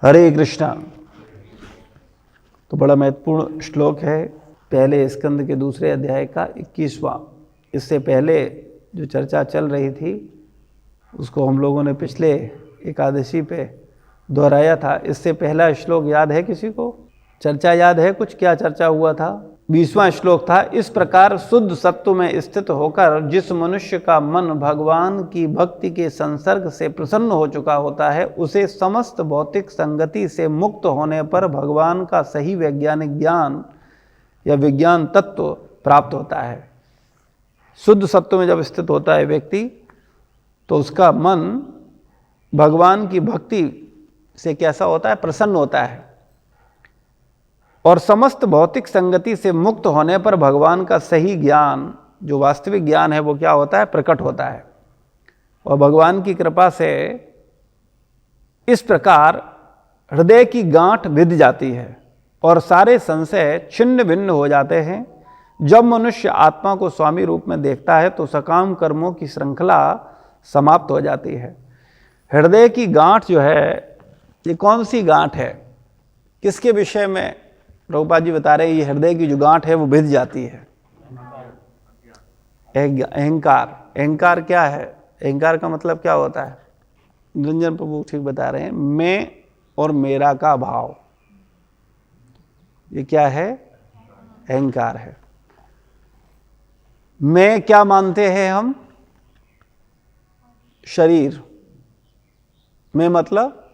हरे कृष्णा। तो बड़ा महत्वपूर्ण श्लोक है, पहले स्कंद के दूसरे अध्याय का 21वां। इससे पहले जो चर्चा चल रही थी उसको हम लोगों ने पिछले एकादशी पे दोहराया था। इससे पहला श्लोक याद है किसी को? चर्चा याद है कुछ? क्या चर्चा हुआ था? 20वां श्लोक था, इस प्रकार शुद्ध सत्व में स्थित होकर जिस मनुष्य का मन भगवान की भक्ति के संसर्ग से प्रसन्न हो चुका होता है, उसे समस्त भौतिक संगति से मुक्त होने पर भगवान का सही वैज्ञानिक ज्ञान या विज्ञान तत्व प्राप्त होता है। शुद्ध सत्व में जब स्थित होता है व्यक्ति, तो उसका मन भगवान की भक्ति से कैसा होता है? प्रसन्न होता है। और समस्त भौतिक संगति से मुक्त होने पर भगवान का सही ज्ञान, जो वास्तविक ज्ञान है, वो क्या होता है? प्रकट होता है। और भगवान की कृपा से इस प्रकार हृदय की गांठ भिद जाती है और सारे संशय छिन्न भिन्न हो जाते हैं। जब मनुष्य आत्मा को स्वामी रूप में देखता है तो सकाम कर्मों की श्रृंखला समाप्त हो जाती है। हृदय की गांठ जो है, ये कौन सी गांठ है? किसके विषय में प्रभुपाद जी बता रहे हैं? ये हृदय की जो गांठ है वो भिद जाती है। अहंकार। अहंकार क्या है? अहंकार का मतलब क्या होता है? निरंजन प्रभु ठीक बता रहे हैं, मैं और मेरा का भाव, ये क्या है? अहंकार है। मैं क्या मानते हैं हम? शरीर। मैं मतलब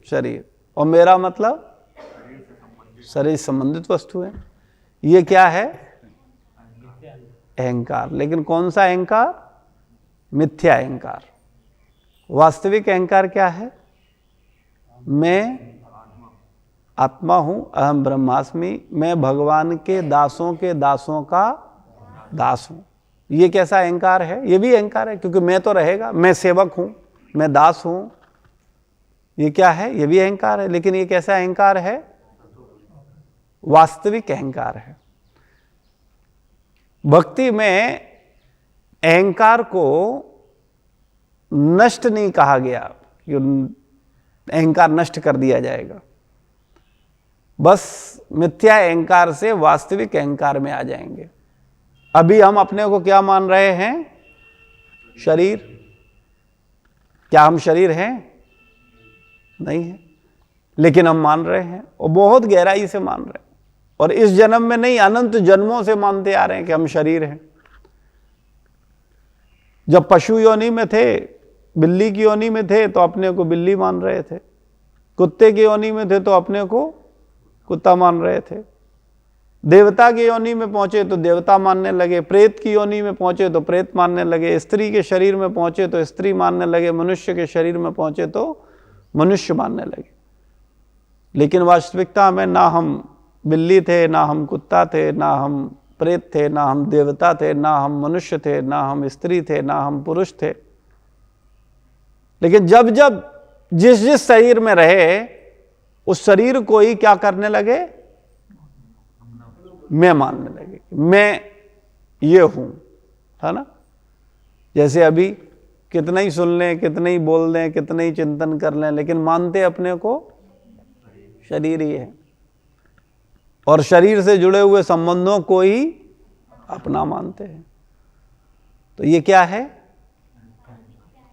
शरीर, और मेरा मतलब शरीर संबंधित वस्तु है। ये क्या है? अहंकार। लेकिन कौन सा अहंकार? मिथ्या अहंकार। वास्तविक अहंकार क्या है? मैं आत्मा हूं, अहम ब्रह्मास्मि, मैं भगवान के दासों का दास हूं। ये कैसा अहंकार है? ये भी अहंकार है, क्योंकि मैं तो रहेगा, मैं सेवक हूं, मैं दास हूं। ये क्या है? ये भी अहंकार है। लेकिन ये कैसा अहंकार है? वास्तविक अहंकार है। भक्ति में अहंकार को नष्ट नहीं कहा गया कि अहंकार नष्ट कर दिया जाएगा। बस मिथ्या अहंकार से वास्तविक अहंकार में आ जाएंगे। अभी हम अपने को क्या मान रहे हैं? शरीर। क्या हम शरीर हैं? नहीं है, लेकिन हम मान रहे हैं, और बहुत गहराई से मान रहे हैं। और इस जन्म में नहीं, अनंत जन्मों से मानते आ रहे हैं कि हम शरीर हैं। जब पशु योनि में थे, बिल्ली की योनि में थे, तो अपने को बिल्ली मान रहे थे। कुत्ते की योनि में थे तो अपने को कुत्ता मान रहे थे। देवता की योनि में पहुंचे तो देवता मानने लगे। प्रेत की योनि में पहुंचे तो प्रेत मानने लगे। स्त्री के शरीर में पहुंचे तो स्त्री मानने लगे। मनुष्य के शरीर में पहुंचे तो मनुष्य मानने लगे। लेकिन वास्तविकता में ना हम बिल्ली थे, ना हम कुत्ता थे, ना हम प्रेत थे, ना हम देवता थे, ना हम मनुष्य थे, ना हम स्त्री थे, ना हम पुरुष थे। लेकिन जब जब जिस जिस शरीर में रहे, उस शरीर को ही क्या करने लगे? मैं मानने लगे। मैं ये हूं, है ना? जैसे अभी कितना ही सुन लें, कितना ही बोल दें, कितना ही चिंतन कर लें, लेकिन मानते अपने को शरीर ही है। और शरीर से जुड़े हुए संबंधों को ही अपना मानते हैं। तो ये क्या है?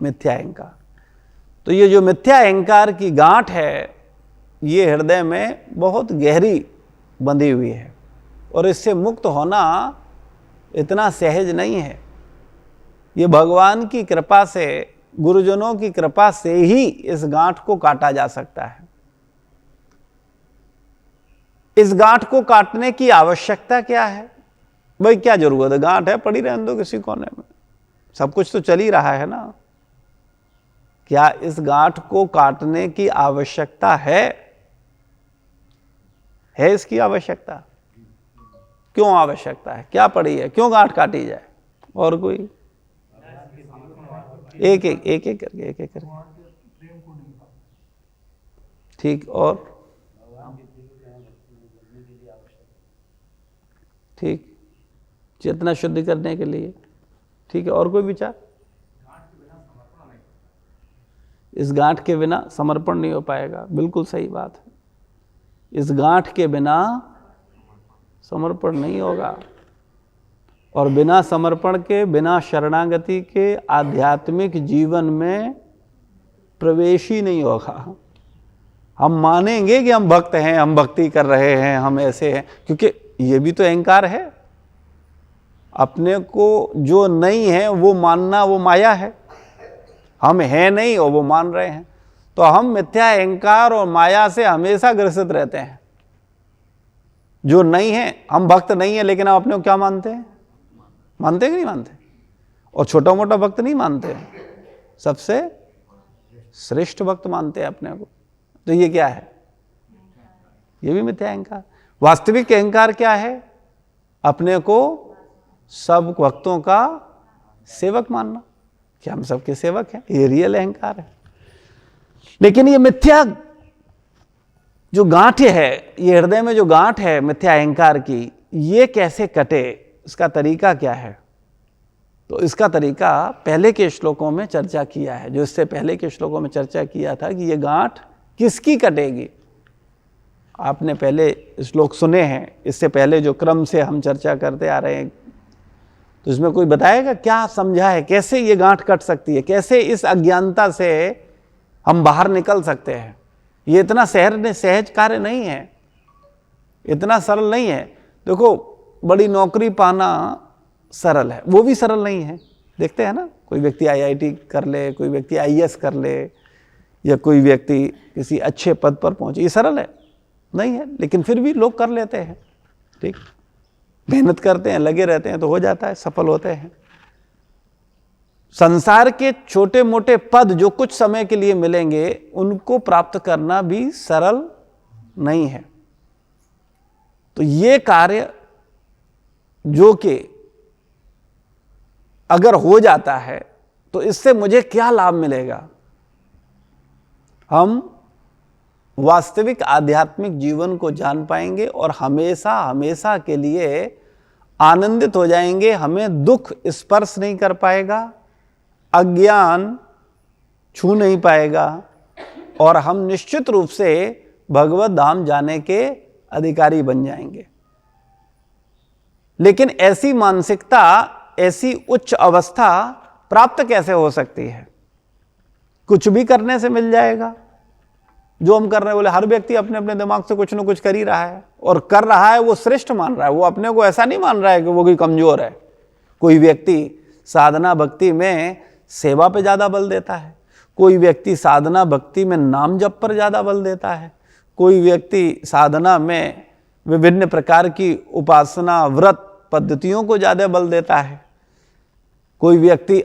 मिथ्या अहंकार। तो ये जो मिथ्या अहंकार की गांठ है, ये हृदय में बहुत गहरी बंधी हुई है, और इससे मुक्त होना इतना सहज नहीं है। ये भगवान की कृपा से, गुरुजनों की कृपा से ही इस गांठ को काटा जा सकता है। इस गांठ को काटने की आवश्यकता क्या है? भाई क्या जरूरत है? गांठ है, पड़ी रहने दो किसी कोने में, सब कुछ तो चल ही रहा है ना। क्या इस गांठ को काटने की आवश्यकता है? इसकी आवश्यकता? क्यों आवश्यकता है? क्या पड़ी है? क्यों गांठ काटी जाए? और कोई एक एक करके ठीक। और ठीक, चेतना शुद्धि करने के लिए। ठीक है, और कोई विचार? इस गांठ के बिना समर्पण नहीं हो पाएगा। बिल्कुल सही बात है, इस गांठ के बिना समर्पण नहीं होगा, और बिना समर्पण के, बिना शरणागति के आध्यात्मिक जीवन में प्रवेश ही नहीं होगा। हम मानेंगे कि हम भक्त हैं, हम भक्ति कर रहे हैं, हम ऐसे हैं, क्योंकि ये भी तो अहंकार है। अपने को जो नहीं है वो मानना, वो माया है। हम हैं नहीं और वो मान रहे हैं, तो हम मिथ्या अहंकार और माया से हमेशा ग्रसित रहते हैं। जो नहीं है, हम भक्त नहीं है, लेकिन हम अपने को क्या मानते हैं? मानते हैं कि नहीं मानते? और छोटा मोटा भक्त नहीं मानते, सबसे श्रेष्ठ भक्त मानते हैं अपने को। तो ये क्या है? ये भी मिथ्या अहंकार। वास्तविक अहंकार क्या है? अपने को सब भक्तों का सेवक मानना, कि हम सबके सेवक हैं, ये रियल अहंकार है। लेकिन ये मिथ्या जो गांठ है, ये हृदय में जो गांठ है मिथ्या अहंकार की, ये कैसे कटे, इसका तरीका क्या है? तो इसका तरीका पहले के श्लोकों में चर्चा किया है, जो इससे पहले के श्लोकों में चर्चा किया था कि ये गांठ किसकी कटेगी। आपने पहले श्लोक सुने हैं, इससे पहले जो क्रम से हम चर्चा करते आ रहे हैं, तो इसमें कोई बताएगा क्या समझा है, कैसे ये गांठ कट सकती है, कैसे इस अज्ञानता से हम बाहर निकल सकते हैं? ये इतना सहज कार्य नहीं है, इतना सरल नहीं है। देखो, बड़ी नौकरी पाना सरल है, वो भी सरल नहीं है। देखते हैं ना, कोई व्यक्ति IIT कर ले, कोई व्यक्ति IAS कर ले, या कोई व्यक्ति किसी अच्छे पद पर पहुंचे, ये सरल है नहीं है, लेकिन फिर भी लोग कर लेते हैं। ठीक, मेहनत करते हैं, लगे रहते हैं, तो हो जाता है, सफल होते हैं। संसार के छोटे मोटे पद जो कुछ समय के लिए मिलेंगे, उनको प्राप्त करना भी सरल नहीं है। तो ये कार्य जो कि अगर हो जाता है, तो इससे मुझे क्या लाभ मिलेगा? हम वास्तविक आध्यात्मिक जीवन को जान पाएंगे और हमेशा हमेशा के लिए आनंदित हो जाएंगे। हमें दुख स्पर्श नहीं कर पाएगा, अज्ञान छू नहीं पाएगा, और हम निश्चित रूप से भगवत धाम जाने के अधिकारी बन जाएंगे। लेकिन ऐसी मानसिकता, ऐसी उच्च अवस्था प्राप्त कैसे हो सकती है? कुछ भी करने से मिल जाएगा जो हम कर रहे हैं। बोले हर व्यक्ति अपने अपने दिमाग से कुछ ना कुछ कर ही रहा है, और कर रहा है वो श्रेष्ठ मान रहा है, वो अपने को ऐसा नहीं मान रहा है कि वो कोई कमजोर है। कोई व्यक्ति साधना भक्ति में सेवा पे ज्यादा बल देता है, कोई व्यक्ति साधना भक्ति में नाम जप पर ज्यादा बल देता है, कोई व्यक्ति साधना में विभिन्न प्रकार की उपासना व्रत पद्धतियों को ज्यादा बल देता है, कोई व्यक्ति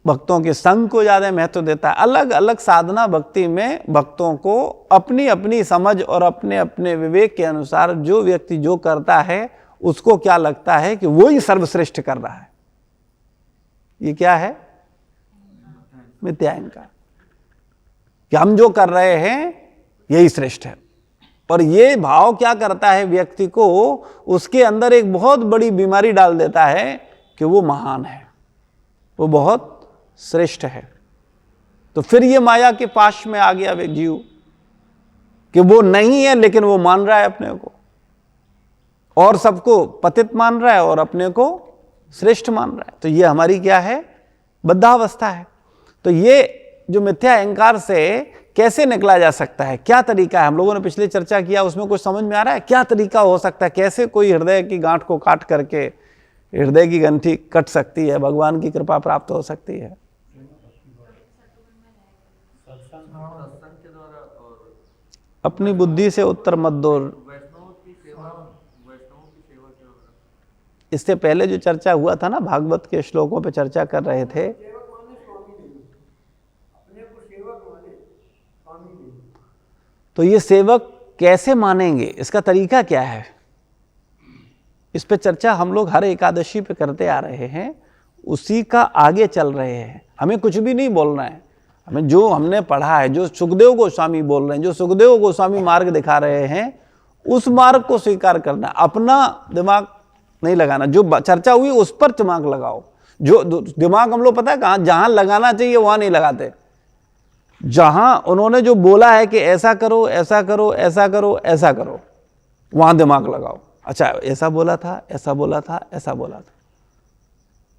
भक्तों के संग को ज्यादा महत्व देता है। अलग अलग साधना भक्ति में भक्तों को अपनी अपनी समझ और अपने अपने विवेक के अनुसार जो व्यक्ति जो करता है, उसको क्या लगता है कि वो ही सर्वश्रेष्ठ कर रहा है। ये क्या है? मिथ्या अहंकार, कि हम जो कर रहे हैं यही श्रेष्ठ है। और ये भाव क्या करता है व्यक्ति को, उसके अंदर एक बहुत बड़ी बीमारी डाल देता है कि वो महान है, वो बहुत श्रेष्ठ है। तो फिर ये माया के पाश में आ गया वे जीव, कि वो नहीं है लेकिन वो मान रहा है अपने को, और सबको पतित मान रहा है और अपने को श्रेष्ठ मान रहा है। तो ये हमारी क्या है? बद्धावस्था है। तो ये जो मिथ्या अहंकार से कैसे निकला जा सकता है, क्या तरीका है? हम लोगों ने पिछले चर्चा किया, उसमें कुछ समझ में आ रहा है? क्या तरीका हो सकता है? कैसे कोई हृदय की गांठ को काट करके हृदय की गंठी कट सकती है, भगवान की कृपा प्राप्त हो सकती है? अपनी बुद्धि से उत्तर मत दो। इससे पहले जो चर्चा हुआ था ना, भागवत के श्लोकों पे चर्चा कर रहे थे, तो ये सेवक कैसे मानेंगे, इसका तरीका क्या है? इस पे चर्चा हम लोग हर एकादशी पे करते आ रहे हैं, उसी का आगे चल रहे हैं। हमें कुछ भी नहीं बोलना है, हमें जो हमने पढ़ा है, जो सुखदेव गोस्वामी बोल रहे हैं, जो सुखदेव गोस्वामी मार्ग दिखा रहे हैं, उस मार्ग को स्वीकार करना। अपना दिमाग नहीं लगाना, जो चर्चा हुई उस पर दिमाग लगाओ। जो दिमाग हम लोग पता है कहाँ, जहां लगाना चाहिए वहां नहीं लगाते। जहां उन्होंने जो बोला है कि ऐसा करो, ऐसा करो, ऐसा करो, ऐसा करो, वहां दिमाग लगाओ। अच्छा, ऐसा बोला था, ऐसा बोला था, ऐसा बोला था,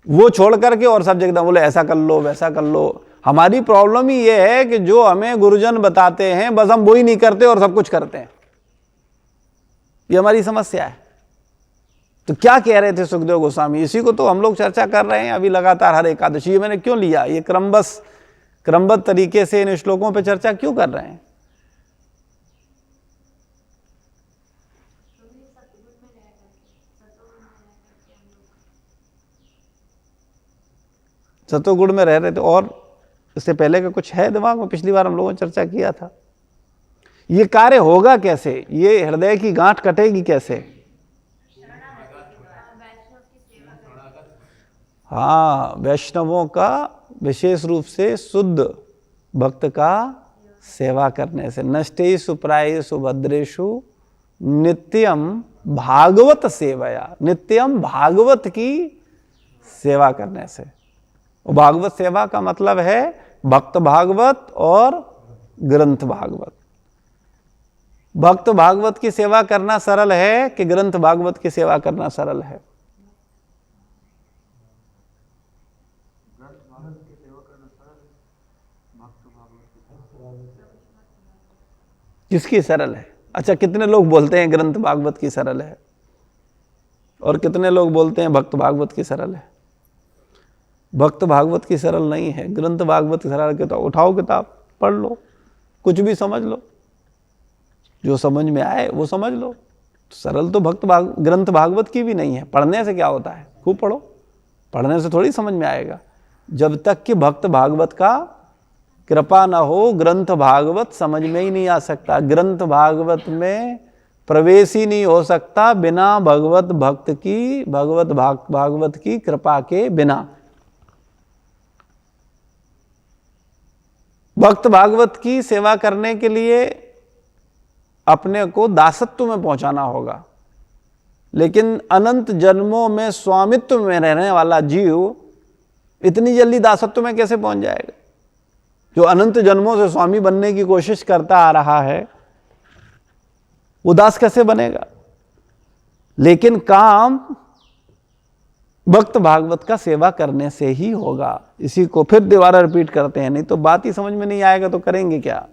वो छोड़ करके और सब जगह बोले ऐसा कर लो, वैसा कर लो। हमारी प्रॉब्लम ही ये है कि जो हमें गुरुजन बताते हैं बस हम वो ही नहीं करते और सब कुछ करते हैं। ये हमारी समस्या है। तो क्या कह रहे थे सुखदेव गोस्वामी, इसी को तो हम लोग चर्चा कर रहे हैं अभी लगातार हर एकादशी। ये मैंने क्यों लिया, ये क्रमबद्ध तरीके से इन श्लोकों पर चर्चा क्यों कर रहे हैं? सतोगुण में रह रहे थे। और इससे पहले का कुछ है दिमाग में? पिछली बार हम लोगों ने चर्चा किया था। ये कार्य होगा कैसे, ये हृदय की गांठ कटेगी कैसे? हाँ, वैष्णवों का विशेष रूप से शुद्ध भक्त का सेवा करने से। नष्टेषु प्रायेषु भद्रेषु नित्यम भागवत सेवया, नित्यम भागवत की सेवा करने से। भागवत सेवा का मतलब है भक्त भागवत और ग्रंथ भागवत। भक्त भागवत की सेवा करना सरल है कि ग्रंथ भागवत की सेवा करना सरल है? किसकी सरल है? अच्छा, कितने लोग बोलते हैं ग्रंथ भागवत की सरल है और कितने लोग बोलते हैं भक्त भागवत की सरल है? भक्त भागवत की सरल नहीं है, ग्रंथ भागवत की सरल। किताब उठाओ, किताब पढ़ लो, कुछ भी समझ लो, जो समझ में आए वो समझ लो। सरल तो ग्रंथ भागवत की भी नहीं है। पढ़ने से क्या होता है? खूब पढ़ो, पढ़ने से थोड़ी समझ में आएगा। जब तक कि भक्त भागवत का कृपा ना हो, ग्रंथ भागवत समझ में ही नहीं आ सकता। ग्रंथ भागवत में प्रवेश ही नहीं हो सकता बिना भागवत की कृपा के बिना। भक्त भागवत की सेवा करने के लिए अपने को दासत्व में पहुंचाना होगा, लेकिन अनंत जन्मों में स्वामित्व में रहने वाला जीव इतनी जल्दी दासत्व में कैसे पहुंच जाएगा? जो अनंत जन्मों से स्वामी बनने की कोशिश करता आ रहा है वो दास कैसे बनेगा? लेकिन काम भक्त भागवत का सेवा करने से ही होगा। इसी को फिर दोबारा रिपीट करते हैं, नहीं तो बात ही समझ में नहीं आएगा तो करेंगे क्या?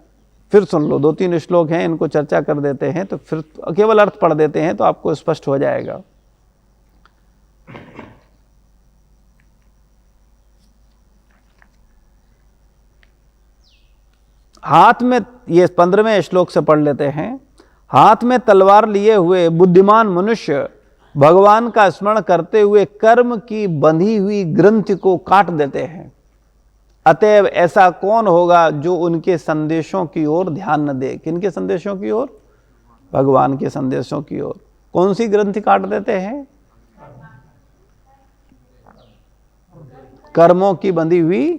फिर सुन लो, 2-3 श्लोक हैं, इनको चर्चा कर देते हैं, तो फिर केवल अर्थ पढ़ देते हैं तो आपको स्पष्ट हो जाएगा। हाथ में, ये 15वें श्लोक से पढ़ लेते हैं। हाथ में तलवार लिए हुए बुद्धिमान मनुष्य भगवान का स्मरण करते हुए कर्म की बंधी हुई ग्रंथि को काट देते हैं। अतएव ऐसा कौन होगा जो उनके संदेशों की ओर ध्यान न दे? किनके संदेशों की ओर? भगवान के संदेशों की ओर। कौन सी ग्रंथि काट देते हैं? कर्मों की बंधी हुई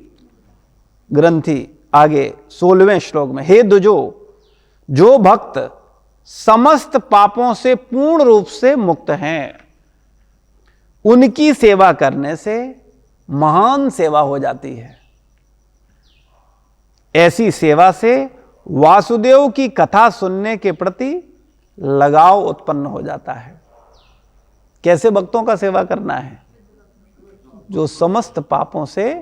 ग्रंथि। आगे 16वें श्लोक में, हे दुजो, जो भक्त समस्त पापों से पूर्ण रूप से मुक्त हैं, उनकी सेवा करने से महान सेवा हो जाती है। ऐसी सेवा से वासुदेव की कथा सुनने के प्रति लगाव उत्पन्न हो जाता है। कैसे भक्तों का सेवा करना है? जो समस्त पापों से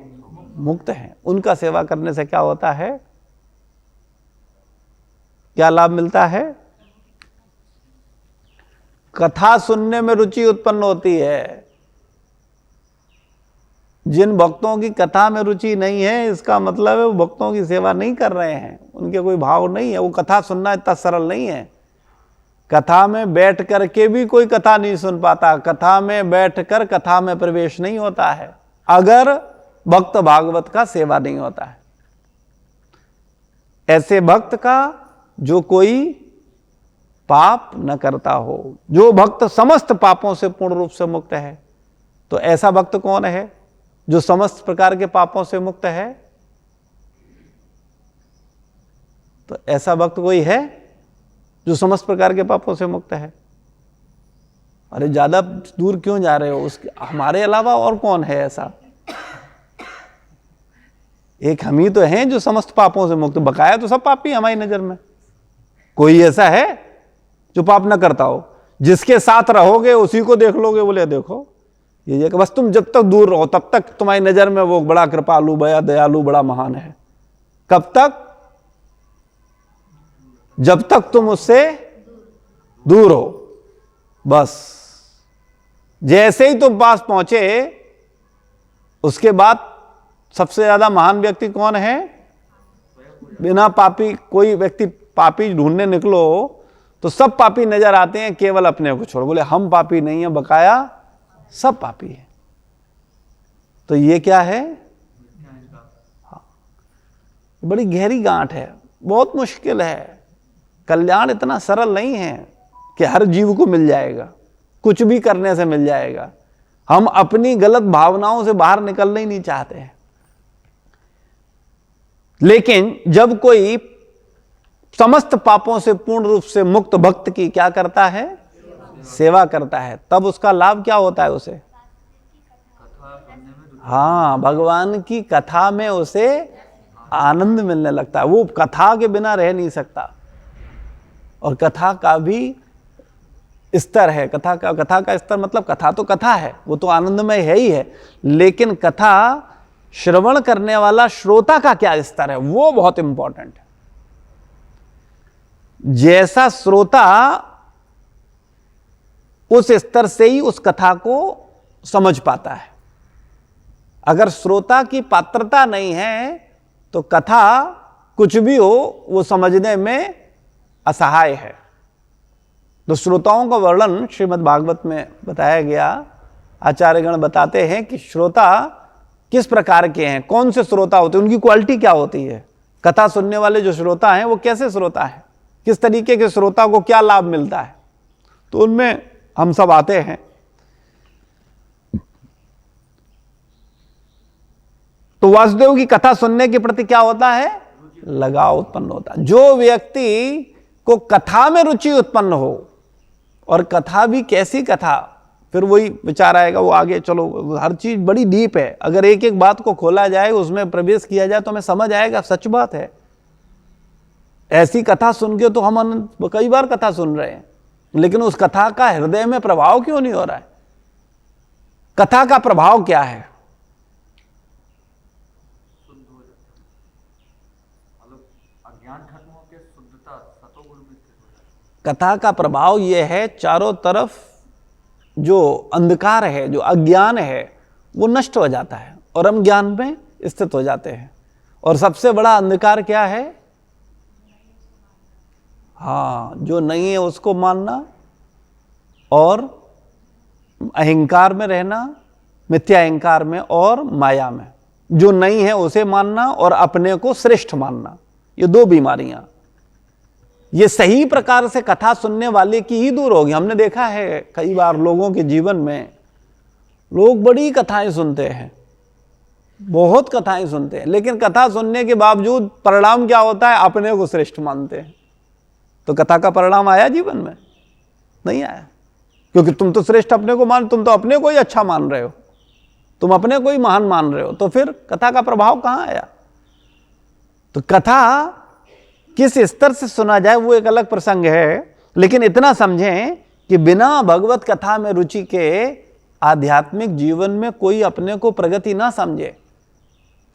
मुक्त हैं, उनका सेवा करने से क्या होता है? क्या लाभ मिलता है? कथा सुनने में रुचि उत्पन्न होती है। जिन भक्तों की कथा में रुचि नहीं है, इसका मतलब है वो भक्तों की सेवा नहीं कर रहे हैं, उनके कोई भाव नहीं है। वो कथा सुनना इतना सरल नहीं है। कथा में बैठ करके भी कोई कथा नहीं सुन पाता। कथा में बैठकर कथा में प्रवेश नहीं होता है अगर भक्त भागवत का सेवा नहीं होता है। ऐसे भक्त का जो कोई पाप न करता हो, जो भक्त समस्त पापों से पूर्ण रूप से मुक्त है। तो ऐसा भक्त कौन है जो समस्त प्रकार के पापों से मुक्त है? तो ऐसा भक्त कोई है जो समस्त प्रकार के पापों से मुक्त है? अरे ज्यादा दूर क्यों जा रहे हो? उसके हमारे अलावा और कौन है ऐसा? एक हम ही तो हैं जो समस्त पापों से मुक्त, बकाया तो सब पापी हमारी नजर में। कोई ऐसा है जो पाप ना करता हो? जिसके साथ रहोगे उसी को देख लोगे, बोले देखो ये बस तुम जब तक दूर रहो तब तक तुम्हारी नजर में वो बड़ा कृपालु, बड़ा दयालु, बड़ा महान है। कब तक? जब तक तुम उससे दूर हो। बस जैसे ही तुम पास पहुंचे उसके बाद सबसे ज्यादा महान व्यक्ति कौन है? बिना पापी, कोई व्यक्ति पापी ढूंढने निकलो तो सब पापी नजर आते हैं, केवल अपने को छोड़। बोले हम पापी नहीं है, बकाया सब पापी है। तो ये क्या है? हाँ, बड़ी गहरी गांठ है, बहुत मुश्किल है। कल्याण इतना सरल नहीं है कि हर जीव को मिल जाएगा, कुछ भी करने से मिल जाएगा। हम अपनी गलत भावनाओं से बाहर निकलना ही नहीं चाहते हैं। लेकिन जब कोई समस्त पापों से पूर्ण रूप से मुक्त भक्त की क्या करता है? सेवा करता है, तब उसका लाभ क्या होता है उसे? हाँ, भगवान की कथा में उसे आनंद मिलने लगता है। वो कथा के बिना रह नहीं सकता। और कथा का भी स्तर है, कथा का स्तर मतलब कथा तो कथा है, वो तो आनंदमय है ही है, लेकिन कथा श्रवण करने वाला श्रोता का क्या स्तर है, वो बहुत इंपॉर्टेंट है। जैसा श्रोता उस स्तर से ही उस कथा को समझ पाता है। अगर श्रोता की पात्रता नहीं है तो कथा कुछ भी हो वो समझने में असहाय है। तो श्रोताओं का वर्णन श्रीमद् भागवत में बताया गया। आचार्यगण बताते हैं कि श्रोता किस प्रकार के हैं, कौन से श्रोता होते हैं, उनकी क्वालिटी क्या होती है। कथा सुनने वाले जो श्रोता हैं वो कैसे श्रोता हैं, किस तरीके के श्रोता को क्या लाभ मिलता है, तो उनमें हम सब आते हैं। तो वासुदेव की कथा सुनने के प्रति क्या होता है? लगाव उत्पन्न होता है। जो व्यक्ति को कथा में रुचि उत्पन्न हो, और कथा भी कैसी कथा, फिर वही विचार आएगा, वो आगे चलो, हर चीज बड़ी डीप है। अगर एक एक बात को खोला जाए, उसमें प्रवेश किया जाए तो हमें समझ आएगा सच बात है। ऐसी कथा सुन के तो हम कई बार कथा सुन रहे हैं, लेकिन उस कथा का हृदय में प्रभाव क्यों नहीं हो रहा है? कथा का प्रभाव क्या है? कथा का प्रभाव यह है, चारों तरफ जो अंधकार है, जो अज्ञान है, वो नष्ट हो जाता है और हम ज्ञान में स्थित हो जाते हैं। और सबसे बड़ा अंधकार क्या है? हाँ, जो नहीं है उसको मानना और अहंकार में रहना, मिथ्या अहंकार में और माया में। जो नहीं है उसे मानना और अपने को श्रेष्ठ मानना, ये दो बीमारियां। ये सही प्रकार से कथा सुनने वाले की ही दूर होगी। हमने देखा है कई बार लोगों के जीवन में, लोग बड़ी कथाएं सुनते हैं, बहुत कथाएं सुनते हैं, लेकिन कथा सुनने के बावजूद परिणाम क्या होता है? अपने को श्रेष्ठ मानते हैं। तो कथा का परिणाम आया जीवन में? नहीं आया, क्योंकि तुम तो श्रेष्ठ अपने को मान, तुम तो अपने को ही अच्छा मान रहे हो, तुम अपने को ही महान मान रहे हो, तो फिर कथा का प्रभाव कहां आया? तो कथा किस स्तर से सुना जाए वो एक अलग प्रसंग है, लेकिन इतना समझें कि बिना भगवत कथा में रुचि के आध्यात्मिक जीवन में कोई अपने को प्रगति ना समझे।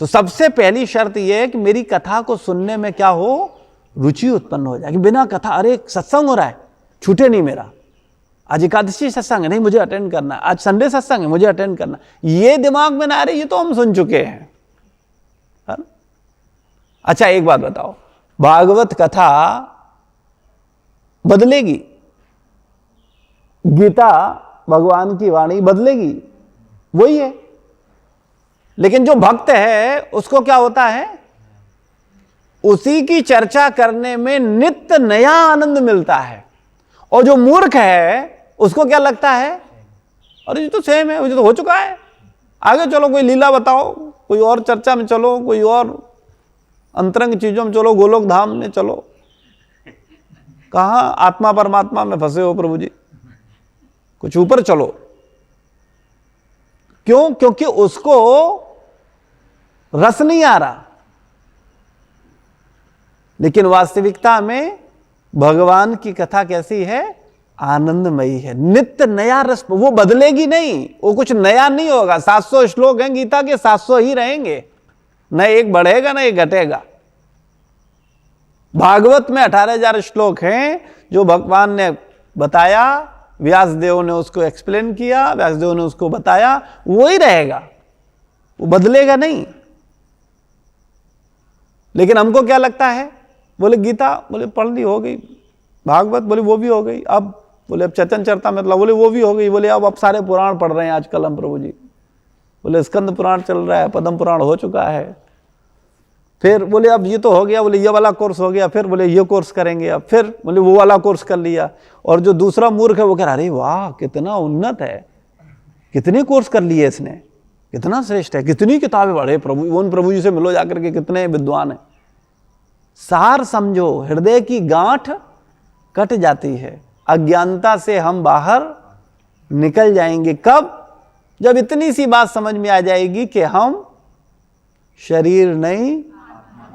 तो सबसे पहली शर्त यह है कि मेरी कथा को सुनने में क्या हो? रुचि उत्पन्न हो जाए। कि बिना कथा, अरे सत्संग हो रहा है, छूटे नहीं मेरा, आज एकादशी सत्संग है, नहीं मुझे अटेंड करना, आज संडे सत्संग है, मुझे अटेंड करना, ये दिमाग में ना आ रही, ये तो हम सुन चुके हैं, है ना? अच्छा एक बात बताओ, भागवत कथा बदलेगी, गीता भगवान की वाणी बदलेगी, वही है। लेकिन जो भक्त है उसको क्या होता है? उसी की चर्चा करने में नित्य नया आनंद मिलता है। और जो मूर्ख है उसको क्या लगता है? अरे ये तो सेम है, मुझे तो हो चुका है, आगे चलो, कोई लीला बताओ, कोई और चर्चा में चलो, कोई और अंतरंग चीजों में चलो, गोलोक धाम में चलो। कहां आत्मा परमात्मा में फंसे हो प्रभु जी, कुछ ऊपर चलो। क्यों? क्योंकि उसको रस नहीं आ रहा, लेकिन वास्तविकता में भगवान की कथा कैसी है? आनंदमयी है, नित्य नया रस, वो बदलेगी नहीं, वो कुछ नया नहीं होगा। 700 श्लोक हैं गीता के, 700 ही रहेंगे, न एक बढ़ेगा न एक घटेगा। भागवत में 18,000 श्लोक हैं जो भगवान ने बताया, व्यासदेव ने उसको एक्सप्लेन किया, व्यासदेव ने उसको बताया, वो ही रहेगा, वो बदलेगा नहीं। लेकिन हमको क्या लगता है, बोले गीता, बोले पढ़ ली, हो गई, भागवत, बोले वो भी हो गई, अब बोले अब चैतन्य चरितामृत, बोले वो भी हो गई, बोले अब सारे पुराण पढ़ रहे हैं आजकल हम प्रभु जी, बोले स्कंद पुराण चल रहा है, पद्म पुराण हो चुका है, फिर बोले अब ये तो हो गया, बोले ये वाला कोर्स हो गया, फिर बोले ये कोर्स करेंगे, अब फिर बोले वो वाला कोर्स कर लिया। और जो दूसरा मूर्ख है वो कह रहा अरे वाह कितना उन्नत है, कितने कोर्स कर लिए इसने, कितना श्रेष्ठ है, कितनी किताबें पढ़े, प्रभु उन प्रभु जी से मिलो जाकर के, कितने विद्वान है। सार समझो, हृदय की गांठ कट जाती है, अज्ञानता से हम बाहर निकल जाएंगे। कब? जब इतनी सी बात समझ में आ जाएगी कि हम शरीर नहीं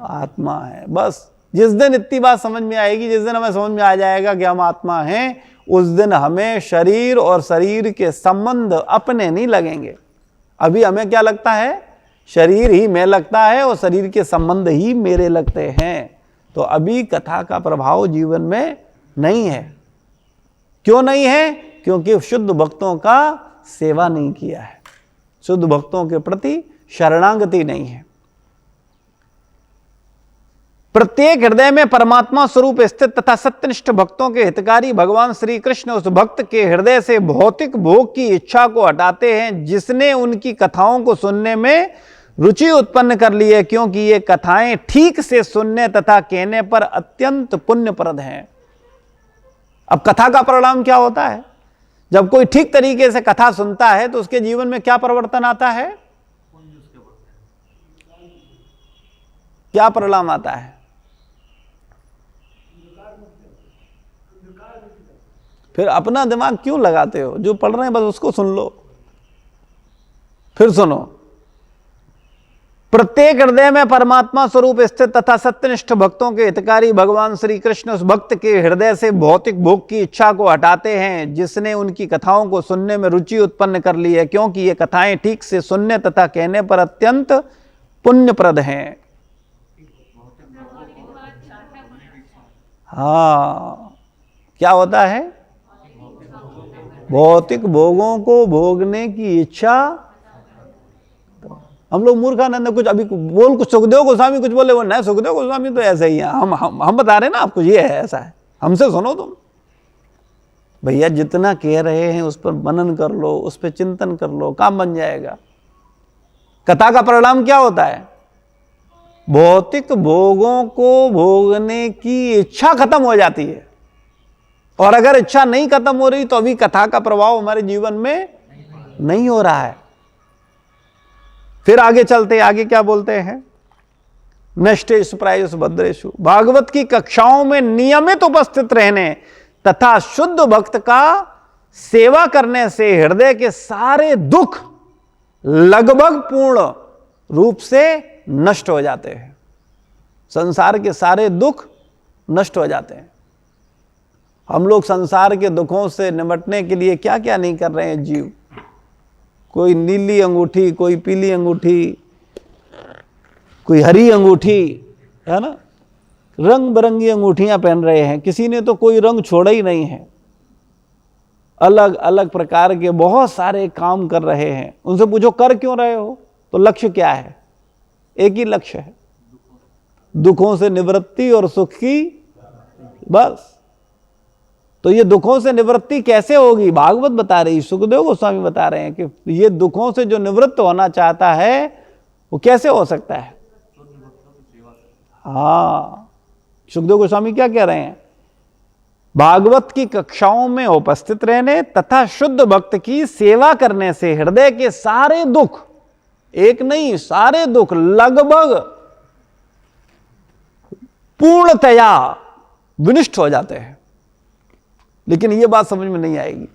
आत्मा है। बस जिस दिन इतनी बात समझ में आएगी, जिस दिन हमें समझ में आ जाएगा कि हम आत्मा हैं, उस दिन हमें शरीर और शरीर के संबंध अपने नहीं लगेंगे। अभी हमें क्या लगता है? शरीर ही मैं लगता है और शरीर के संबंध ही मेरे लगते हैं। तो अभी कथा का प्रभाव जीवन में नहीं है। क्यों नहीं है? क्योंकि शुद्ध भक्तों का सेवा नहीं किया है, शुद्ध भक्तों के प्रति शरणागति नहीं है। प्रत्येक हृदय में परमात्मा स्वरूप स्थित तथा सत्यनिष्ठ भक्तों के हितकारी भगवान श्री कृष्ण उस भक्त के हृदय से भौतिक भोग की इच्छा को हटाते हैं जिसने उनकी कथाओं को सुनने में रुचि उत्पन्न कर ली है, क्योंकि ये कथाएं ठीक से सुनने तथा कहने पर अत्यंत पुण्यप्रद हैं। अब कथा का परिणाम क्या होता है? जब कोई ठीक तरीके से कथा सुनता है तो उसके जीवन में क्या परिवर्तन आता है? क्या परिणाम आता है? फिर अपना दिमाग क्यों लगाते हो? जो पढ़ रहे हैं बस उसको सुन लो, फिर सुनो। प्रत्येक हृदय में परमात्मा स्वरूप स्थित तथा सत्यनिष्ठ भक्तों के हितकारी भगवान श्री कृष्ण उस भक्त के हृदय से भौतिक भोग की इच्छा को हटाते हैं जिसने उनकी कथाओं को सुनने में रुचि उत्पन्न कर ली है, क्योंकि ये कथाएं ठीक से सुनने तथा कहने पर अत्यंत पुण्यप्रद हैं। हाँ, क्या होता है? भौतिक भोगों को भोगने की इच्छा। हम लोग मूर्खानंद कुछ अभी बोल, कुछ सुखदेव गोस्वामी कुछ बोले, वो नहीं, सुखदेव गोस्वामी तो ऐसे ही है, हम बता रहे हैं ना आपको, ये है, ऐसा है, हमसे सुनो तुम। भैया जितना कह रहे हैं उस पर मनन कर लो, उस पर चिंतन कर लो, काम बन जाएगा। कथा का परिणाम क्या होता है? भौतिक भोगों को भोगने की इच्छा खत्म हो जाती है। और अगर इच्छा नहीं खत्म हो रही तो अभी कथा का प्रभाव हमारे जीवन में नहीं हो रहा है। फिर आगे चलते, आगे क्या बोलते हैं? नष्टेषु प्रायेषु भद्रेषु, भागवत की कक्षाओं में नियमित उपस्थित रहने तथा शुद्ध भक्त का सेवा करने से हृदय के सारे दुख लगभग पूर्ण रूप से नष्ट हो जाते हैं। संसार के सारे दुख नष्ट हो जाते हैं। हम लोग संसार के दुखों से निपटने के लिए क्या क्या नहीं कर रहे हैं जीव। कोई नीली अंगूठी, कोई पीली अंगूठी, कोई हरी अंगूठी, है ना, रंग बिरंगी अंगूठियां पहन रहे हैं। किसी ने तो कोई रंग छोड़ा ही नहीं है, अलग अलग प्रकार के बहुत सारे काम कर रहे हैं। उनसे पूछो कर क्यों रहे हो, तो लक्ष्य क्या है? एक ही लक्ष्य है, दुखों से निवृत्ति और सुख की, बस। तो ये दुखों से निवृत्ति कैसे होगी? भागवत बता रही, सुखदेव गोस्वामी बता रहे हैं कि ये दुखों से जो निवृत्त होना चाहता है वो कैसे हो सकता है? हाँ, सुखदेव गोस्वामी क्या कह रहे हैं? भागवत की कक्षाओं में उपस्थित रहने तथा शुद्ध भक्त की सेवा करने से हृदय के सारे दुख, एक नहीं सारे दुख, लगभग पूर्णतया विनष्ट हो जाते हैं। लेकिन यह बात समझ में नहीं आएगी।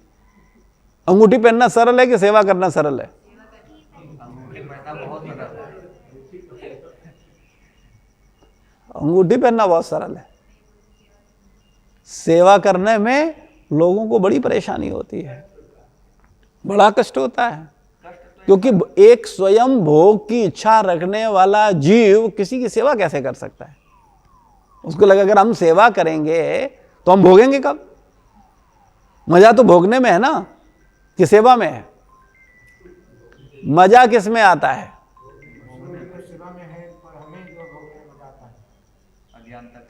अंगूठी पहनना सरल है कि सेवा करना सरल है? अंगूठी पहनना बहुत सरल है, सेवा करने में लोगों को बड़ी परेशानी होती है, बड़ा कष्ट होता है, क्योंकि एक स्वयं भोग की इच्छा रखने वाला जीव किसी की सेवा कैसे कर सकता है? उसको लगा अगर हम सेवा करेंगे तो हम भोगेंगे कब? मजा तो भोगने में है ना, कि सेवा में है? मजा किस में आता है?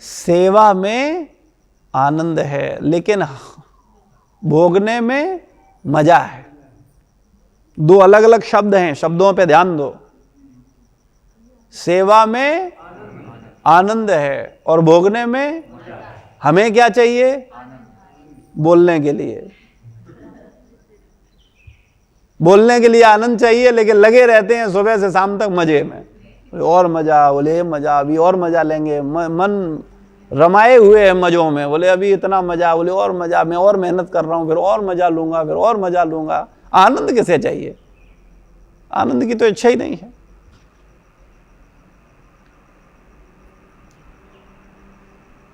सेवा में आनंद है, लेकिन भोगने में मजा है। दो अलग अलग शब्द हैं, शब्दों पे ध्यान दो। सेवा में आनंद है और भोगने में हमें क्या चाहिए? बोलने के लिए, बोलने के लिए आनंद चाहिए, लेकिन लगे रहते हैं सुबह से शाम तक मजे में। और मजा, बोले मजा, अभी और मजा लेंगे, मन रमाए हुए हैं मजों में, बोले अभी इतना मजा, बोले और मजा, मैं और मेहनत कर रहा हूं, फिर और मजा लूंगा, फिर और मजा लूंगा। आनंद किसे चाहिए? आनंद की तो इच्छा ही नहीं है।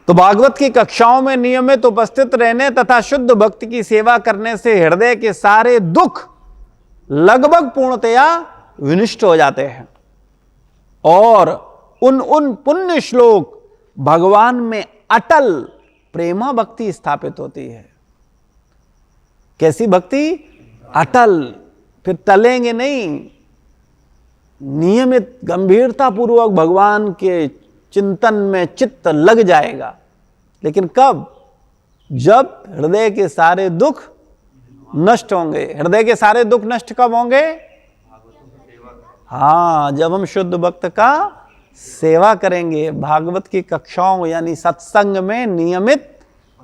तो भागवत की कक्षाओं में नियमित उपस्थित रहने तथा शुद्ध भक्ति की सेवा करने से हृदय के सारे दुख लगभग पूर्णतया विनष्ट हो जाते हैं और उन पुण्य श्लोक भगवान में अटल प्रेमा भक्ति स्थापित होती है। कैसी भक्ति? अटल, फिर टलेंगे नहीं, नियमित गंभीरता पूर्वक भगवान के चिंतन में चित्त लग जाएगा। लेकिन कब? जब हृदय के सारे दुख नष्ट होंगे। हृदय के सारे दुख नष्ट कब होंगे? हाँ, जब हम शुद्ध भक्त का सेवा करेंगे, भागवत की कक्षाओं यानी सत्संग में नियमित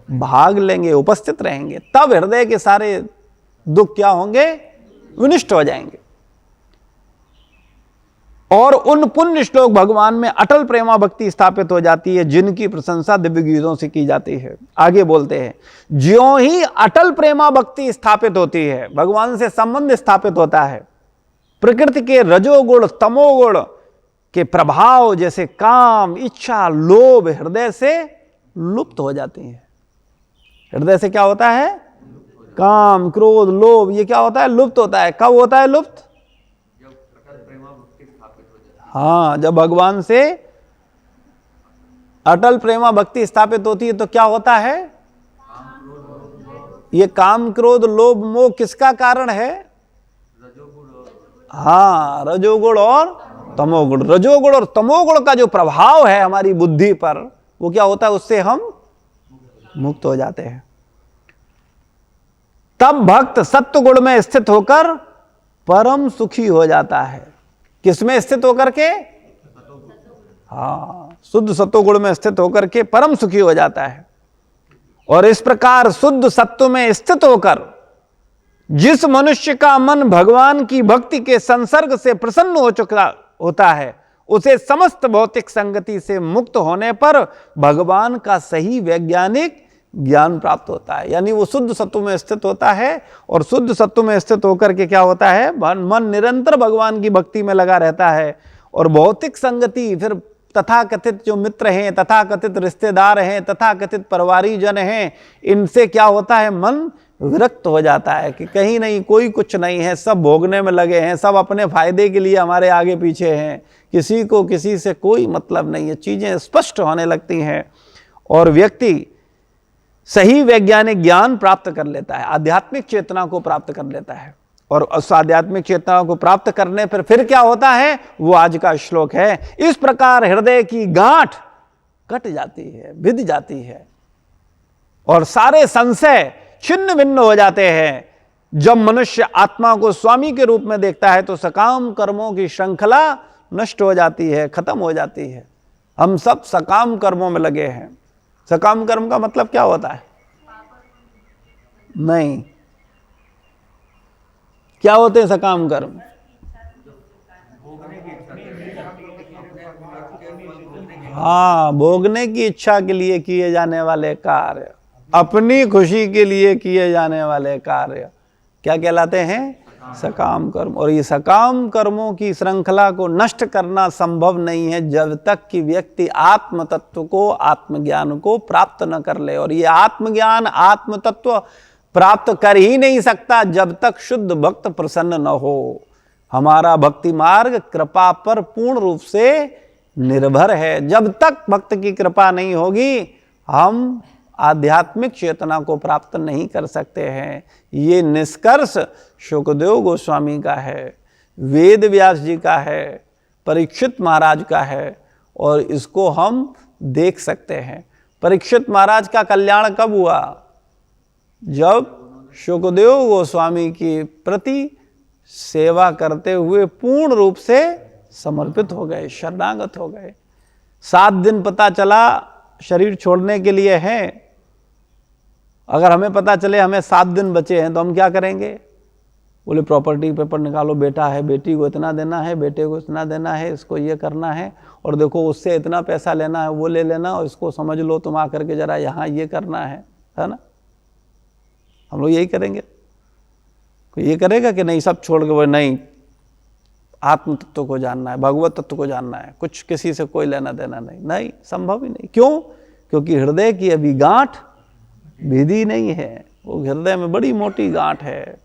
भाग लेंगे, उपस्थित रहेंगे, तब हृदय के सारे दुख क्या होंगे? विनष्ट हो जाएंगे। और उन पुण्य श्लोक भगवान में अटल प्रेमा भक्ति स्थापित हो जाती है, जिनकी प्रशंसा दिव्य गीतों से की जाती है। आगे बोलते हैं, ज्यों ही अटल प्रेमा भक्ति स्थापित होती है, भगवान से संबंध स्थापित होता है, प्रकृति के रजोगुण तमोगुण के प्रभाव जैसे काम, इच्छा, लोभ हृदय से लुप्त हो जाती हैं। हृदय से क्या होता है? काम, क्रोध, लोभ, ये क्या होता है? लुप्त होता है। कब होता है लुप्त? हाँ, जब भगवान से अटल प्रेमा भक्ति स्थापित होती है तो क्या होता है? ये काम, क्रोध, लोभ, मोह किसका कारण है? हाँ, रजोगुण और तमोगुण। रजोगुण और तमोगुण का जो प्रभाव है हमारी बुद्धि पर, वो क्या होता है? उससे हम मुक्त हो जाते हैं। तब भक्त सत्व गुण में स्थित होकर परम सुखी हो जाता है। किसमें स्थित होकर के? हाँ, शुद्ध सत्व गुण में स्थित होकर के परम सुखी हो जाता है। और इस प्रकार शुद्ध सत्व में स्थित होकर जिस मनुष्य का मन भगवान की भक्ति के संसर्ग से प्रसन्न हो चुका होता है, उसे समस्त भौतिक संगति से मुक्त होने पर भगवान का सही वैज्ञानिक ज्ञान प्राप्त होता है। यानी वो शुद्ध सत्व में स्थित होता है, और शुद्ध सत्व में स्थित होकर के क्या होता है? मन निरंतर भगवान की भक्ति में लगा रहता है। और भौतिक संगति, फिर तथाकथित जो मित्र हैं, तथाकथित रिश्तेदार हैं, तथाकथित परिवारी जन हैं, इनसे क्या होता है? मन विरक्त हो जाता है कि कहीं नहीं, कोई कुछ नहीं है, सब भोगने में लगे हैं, सब अपने फायदे के लिए हमारे आगे पीछे हैं, किसी को किसी से कोई मतलब नहीं है। चीजें स्पष्ट होने लगती हैं और व्यक्ति सही वैज्ञानिक ज्ञान प्राप्त कर लेता है, आध्यात्मिक चेतना को प्राप्त कर लेता है। और उस आध्यात्मिक चेतना को प्राप्त करने पर फिर क्या होता है? वो आज का श्लोक है। इस प्रकार हृदय की गांठ कट जाती है, भिद जाती है और सारे संशय छिन्न भिन्न हो जाते हैं। जब मनुष्य आत्मा को स्वामी के रूप में देखता है तो सकाम कर्मों की श्रृंखला नष्ट हो जाती है, खत्म हो जाती है। हम सब सकाम कर्मों में लगे हैं। सकाम कर्म का मतलब क्या होता है? नहीं, क्या होते हैं सकाम कर्म? हाँ, भोगने की इच्छा के लिए किए जाने वाले कार्य, अपनी खुशी के लिए किए जाने वाले कार्य क्या कहलाते हैं? सकाम कर्म। और ये सकाम कर्मों की श्रृंखला को नष्ट करना संभव नहीं है जब तक कि व्यक्ति आत्म तत्व को, आत्मज्ञान को प्राप्त न कर ले। और ये आत्मज्ञान, आत्म तत्व प्राप्त कर ही नहीं सकता जब तक शुद्ध भक्त प्रसन्न न हो। हमारा भक्ति मार्ग कृपा पर पूर्ण रूप से निर्भर है। जब तक भक्त की कृपा नहीं होगी हम आध्यात्मिक चेतना को प्राप्त नहीं कर सकते हैं। ये निष्कर्ष शुकदेव गोस्वामी का है, वेद व्यास जी का है, परीक्षित महाराज का है, और इसको हम देख सकते हैं। परीक्षित महाराज का कल्याण कब हुआ? जब शुकदेव गोस्वामी के प्रति सेवा करते हुए पूर्ण रूप से समर्पित हो गए, शरणागत हो गए। 7 दिन पता चला शरीर छोड़ने के लिए हैं। अगर हमें पता चले हमें 7 दिन बचे हैं तो हम क्या करेंगे? बोले प्रॉपर्टी पेपर निकालो, बेटा है, बेटी को इतना देना है, बेटे को इतना देना है, इसको ये करना है, और देखो उससे इतना पैसा लेना है, वो ले लेना, और इसको समझ लो तुम आकर के जरा यहाँ ये करना है ना? हम लोग यही करेंगे? कोई ये करेगा कि नहीं सब छोड़ के वो नहीं, आत्म तत्व को जानना है, भगवत तत्व को जानना है, कुछ किसी से कोई लेना देना नहीं? नहीं, संभव ही नहीं। क्यों? क्योंकि हृदय की अभी गांठ विधि नहीं है। वो हृदय में बड़ी मोटी गांठ है।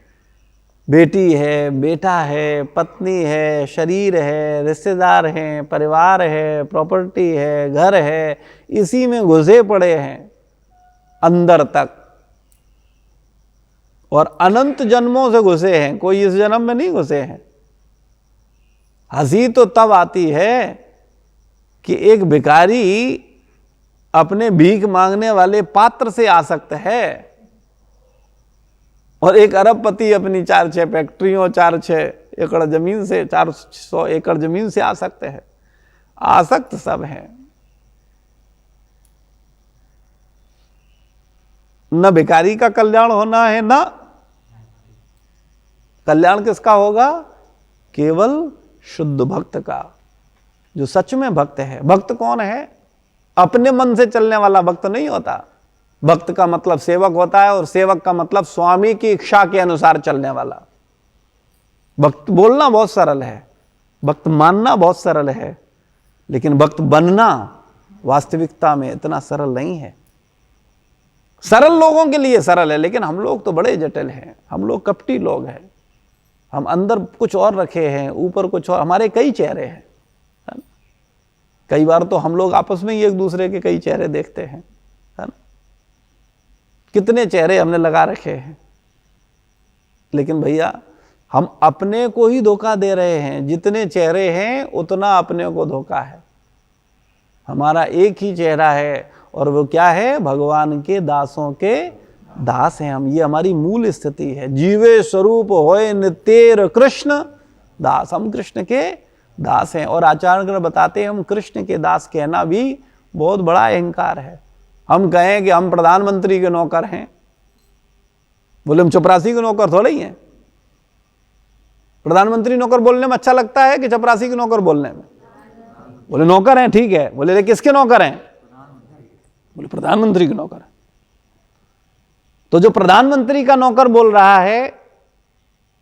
बेटी है, बेटा है, पत्नी है, शरीर है, रिश्तेदार हैं, परिवार है, प्रॉपर्टी है, घर है, इसी में घुसे पड़े हैं अंदर तक, और अनंत जन्मों से घुसे हैं, कोई इस जन्म में नहीं घुसे हैं। हंसी तो तब आती है कि एक भिखारी अपने भीख मांगने वाले पात्र से आसक्त है, और एक अरबपति अपनी 4-6 फैक्ट्रियों, 4-6 एकड़ जमीन से, 400 एकड़ जमीन से आसक्त है। आसक्त सब हैं। न भिखारी का कल्याण होना है, न कल्याण किसका होगा? केवल शुद्ध भक्त का, जो सच में भक्त है। भक्त कौन है? अपने मन से चलने वाला भक्त नहीं होता। भक्त का मतलब सेवक होता है, और सेवक का मतलब स्वामी की इच्छा के अनुसार चलने वाला। भक्त बोलना बहुत सरल है, भक्त मानना बहुत सरल है, लेकिन भक्त बनना वास्तविकता में इतना सरल नहीं है। सरल लोगों के लिए सरल है, लेकिन हम लोग तो बड़े जटिल हैं। हम लोग कपटी लोग हैं। हम अंदर कुछ और रखे हैं, ऊपर कुछ और। हमारे कई चेहरे हैं। कई बार तो हम लोग आपस में ही एक दूसरे के कई चेहरे देखते हैं, है ना? कितने चेहरे हमने लगा रखे हैं। लेकिन भैया हम अपने को ही धोखा दे रहे हैं। जितने चेहरे हैं उतना अपने को धोखा है। हमारा एक ही चेहरा है, और वो क्या है? भगवान के दासों के दास हैं हम। ये हमारी मूल स्थिति है। जीवे स्वरूप होए नितेर कृष्ण दास। हम कृष्ण के दास हैं। और आचार्य बताते हैं हम कृष्ण के दास कहना भी बहुत बड़ा अहंकार है। हम कहें कि हम प्रधानमंत्री के नौकर हैं, बोले हम चपरासी के नौकर थोड़े ही हैं। प्रधानमंत्री नौकर बोलने में अच्छा लगता है कि चपरासी के नौकर बोलने में? बोले नौकर हैं, ठीक है। बोले किसके नौकर हैं? बोले प्रधानमंत्री के नौकर हैं। तो जो प्रधानमंत्री का नौकर बोल रहा है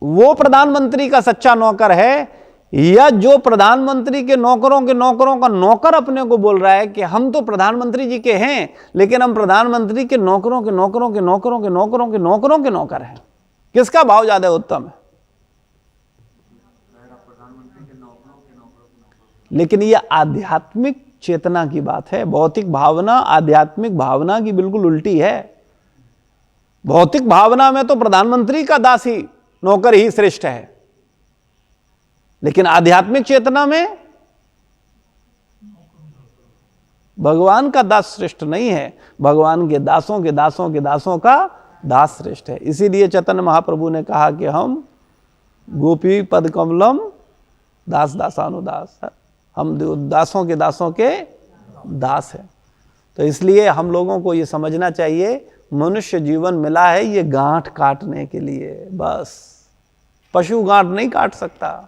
वो प्रधानमंत्री का सच्चा नौकर है, या जो प्रधानमंत्री के नौकरों का नौकर अपने को बोल रहा है कि हम तो प्रधानमंत्री जी के हैं, लेकिन हम प्रधानमंत्री के नौकरों के नौकर हैं? किसका भाव ज्यादा उत्तम है? लेकिन यह आध्यात्मिक चेतना की बात है। भौतिक भावना आध्यात्मिक भावना की बिल्कुल उल्टी है। भौतिक भावना में तो प्रधानमंत्री का दास ही, नौकर ही श्रेष्ठ है, लेकिन आध्यात्मिक चेतना में भगवान का दास श्रेष्ठ नहीं है। भगवान के दासों के दासों के दासों का दास श्रेष्ठ है। इसीलिए चैतन्य महाप्रभु ने कहा कि हम गोपी पद कमलम दास दासानुदास, हम दासों के दास हैं। तो इसलिए हम लोगों को ये समझना चाहिए, मनुष्य जीवन मिला है ये गांठ काटने के लिए बस। पशु गांठ नहीं काट सकता,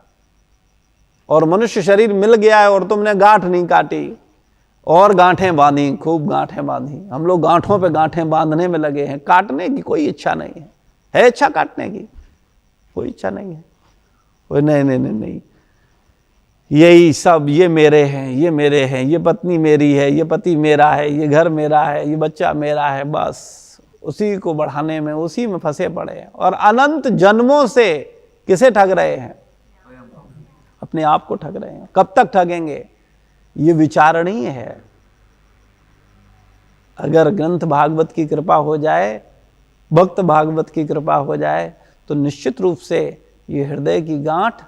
और मनुष्य शरीर मिल गया है और तुमने गांठ नहीं काटी और गांठें बांधी, खूब गांठें बांधी। हम लोग गांठों पे गांठें बांधने में लगे हैं, काटने की कोई इच्छा नहीं है। इच्छा काटने की? कोई इच्छा नहीं है। नहीं नहीं नहीं नहीं, यही सब ये मेरे हैं, ये मेरे हैं, ये पत्नी मेरी है, ये पति मेरा है, ये घर मेरा है, ये बच्चा मेरा है, बस उसी को बढ़ाने में, उसी में फंसे पड़े हैं। और अनंत जन्मों से किसे ठग रहे हैं? अपने आप को ठग रहे हैं। कब तक ठगेंगे? ये विचारणीय है। अगर ग्रंथ भागवत की कृपा हो जाए, भक्त भागवत की कृपा हो जाए, तो निश्चित रूप से ये हृदय की गांठ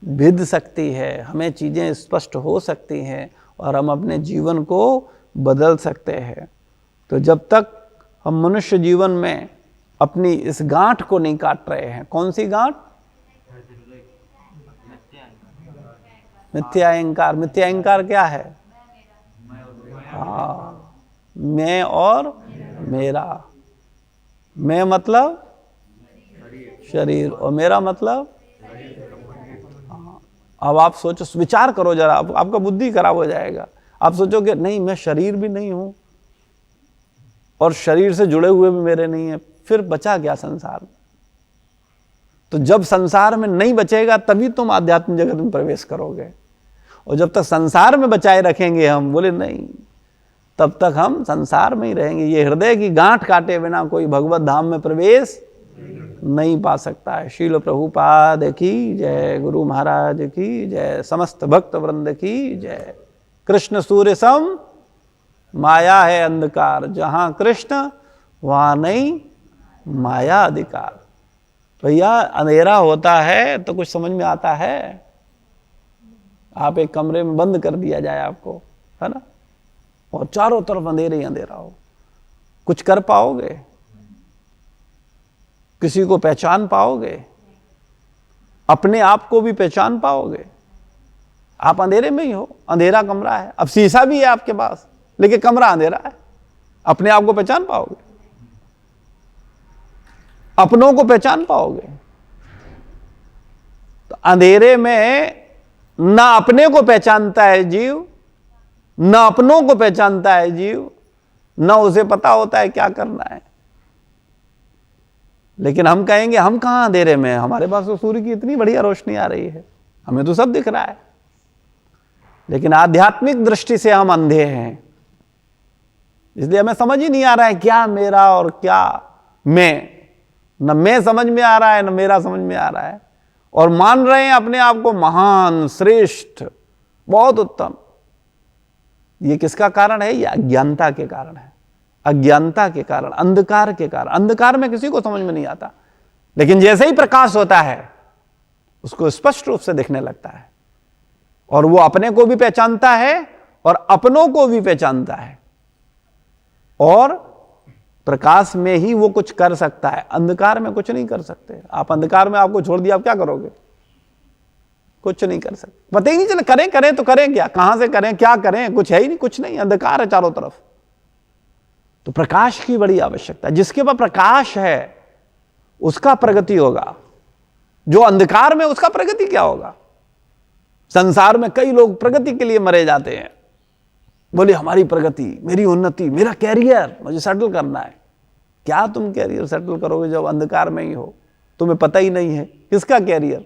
भिद सकती है, हमें चीज़ें स्पष्ट हो सकती हैं और हम अपने जीवन को बदल सकते हैं। तो जब तक हम मनुष्य जीवन में अपनी इस गांठ को नहीं काट रहे हैं, कौन सी गांठ? मिथ्या अहंकार। मिथ्या अहंकार क्या है? हाँ, मैं और मेरा। मैं मतलब शरीर और मेरा मतलब। अब आप सोचो, विचार करो जरा, आपका बुद्धि खराब हो जाएगा। आप सोचोगे नहीं मैं शरीर भी नहीं हूं और शरीर से जुड़े हुए भी मेरे नहीं है, फिर बचा क्या संसार में? तो जब संसार में नहीं बचेगा तभी तुम आध्यात्मिक जगत में प्रवेश करोगे। और जब तक संसार में बचाए रखेंगे हम, बोले नहीं, तब तक हम संसार में ही रहेंगे। ये हृदय की गांठ काटे बिना कोई भगवत धाम में प्रवेश नहीं पा सकता है। श्रील प्रभुपाद की जय, गुरु महाराज की जय, समस्त भक्त वृंद की जय। कृष्ण सूर्य सम माया है अंधकार, जहां कृष्ण वहां नहीं माया अधिकार। भैया अंधेरा होता है तो कुछ समझ में आता है? आप एक कमरे में बंद कर दिया जाए आपको, है ना, और चारों तरफ अंधेरे ही अंधेरा हो, कुछ कर पाओगे? किसी को पहचान पाओगे? अपने आप को भी पहचान पाओगे? आप अंधेरे में ही हो, अंधेरा कमरा है। अब शीशा भी है आपके पास, लेकिन कमरा अंधेरा है। अपने आप को पहचान पाओगे? अपनों को पहचान पाओगे? तो अंधेरे में ना अपने को पहचानता है जीव, ना अपनों को पहचानता है जीव, ना उसे पता होता है क्या करना है। लेकिन हम कहेंगे हम कहां अंधेरे में, हमारे पास तो सूर्य की इतनी बढ़िया रोशनी आ रही है, हमें तो सब दिख रहा है। लेकिन आध्यात्मिक दृष्टि से हम अंधे हैं, इसलिए हमें समझ ही नहीं आ रहा है क्या मेरा और क्या मैं। न मैं समझ में आ रहा है, न मेरा समझ में आ रहा है, और मान रहे हैं अपने आप को महान, श्रेष्ठ, बहुत उत्तम। ये किसका कारण है? ये अज्ञानता के कारण है। अज्ञानता के कारण, अंधकार के कारण। अंधकार में किसी को समझ में नहीं आता, लेकिन जैसे ही प्रकाश होता है उसको स्पष्ट रूप से दिखने लगता है, और वो अपने को भी पहचानता है और अपनों को भी पहचानता है, और प्रकाश में ही वो कुछ कर सकता है। अंधकार में कुछ नहीं कर सकते आप। अंधकार में आपको छोड़ दिया, आप क्या करोगे? कुछ नहीं कर सकते। पता ही नहीं चले, करें तो करें क्या, कहां से करें, क्या करें, कुछ है ही नहीं, कुछ नहीं, अंधकार है चारों तरफ। तो प्रकाश की बड़ी आवश्यकता है। जिसके पास प्रकाश है उसका प्रगति होगा, जो अंधकार में उसका प्रगति क्या होगा? संसार में कई लोग प्रगति के लिए मरे जाते हैं, बोले हमारी प्रगति, मेरी उन्नति, मेरा कैरियर, मुझे सेटल करना है। क्या तुम कैरियर सेटल करोगे जब अंधकार में ही हो? तुम्हें पता ही नहीं है किसका कैरियर।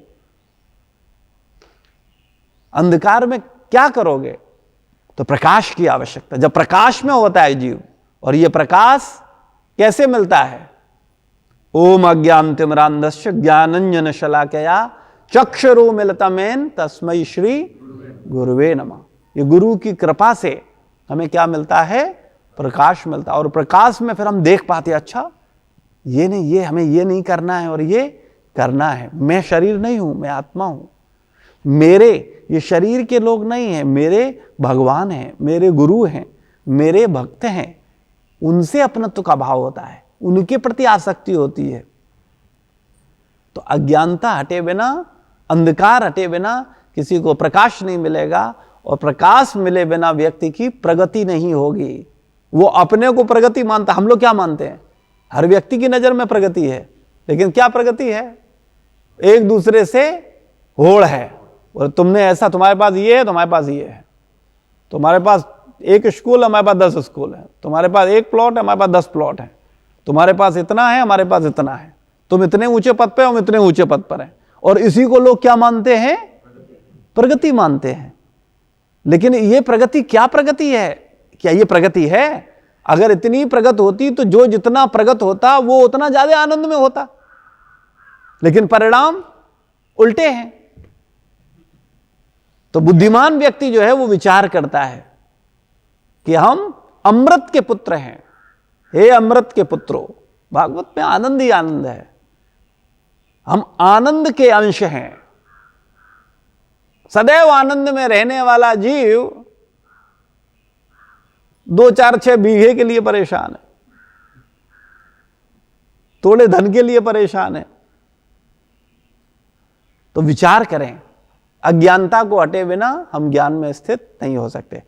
अंधकार में क्या करोगे? तो प्रकाश की आवश्यकता। जब प्रकाश में होता है जीव, और यह प्रकाश कैसे मिलता है? ओम अज्ञानतिमिरान्धस्य ज्ञानांजन शलाकया चक्षुरुन्मीलितमेन तस्मै श्री गुरुवे नमः। ये गुरु की कृपा से हमें क्या मिलता है? प्रकाश मिलता है। और प्रकाश में फिर हम देख पाते हैं, अच्छा ये नहीं, ये हमें ये नहीं करना है और ये करना है। मैं शरीर नहीं हूं, मैं आत्मा हूं। मेरे ये शरीर के लोग नहीं हैं, मेरे भगवान हैं, मेरे गुरु हैं, मेरे भक्त हैं। उनसे अपनत्व का भाव होता है, उनके प्रति आसक्ति होती है। तो अज्ञानता हटे बिना, अंधकार हटे बिना किसी को प्रकाश नहीं मिलेगा, और प्रकाश मिले बिना व्यक्ति की प्रगति नहीं होगी। वो अपने को प्रगति मानता। हम लोग क्या मानते हैं? हर व्यक्ति की नजर में प्रगति है, लेकिन क्या प्रगति है? एक दूसरे से होड़ है, और तुमने ऐसा, तुम्हारे पास ये है, तुम्हारे पास ये है, तुम्हारे पास एक स्कूल, हमारे पास 10 स्कूल है, तुम्हारे पास एक प्लॉट है, हमारे पास 10 प्लॉट है, तुम्हारे पास इतना है, हमारे पास इतना है, तुम इतने ऊंचे पद पे, हम इतने ऊंचे पद पर हैं। और इसी को लोग क्या मानते हैं? प्रगति मानते हैं। लेकिन ये प्रगति क्या प्रगति है? क्या ये प्रगति है? अगर इतनी प्रगति होती तो जो जितना प्रगति होता वो उतना ज्यादा आनंद में होता, लेकिन परिणाम उल्टे हैं। तो बुद्धिमान व्यक्ति जो है वो विचार करता है कि हम अमृत के पुत्र हैं। हे अमृत के पुत्रों, भागवत में आनंद ही आनंद है, हम आनंद के अंश हैं। सदैव आनंद में रहने वाला जीव 2, 4, 6 बीघे के लिए परेशान है, थोड़े धन के लिए परेशान है। तो विचार करें, अज्ञानता को हटे बिना हम ज्ञान में स्थित नहीं हो सकते।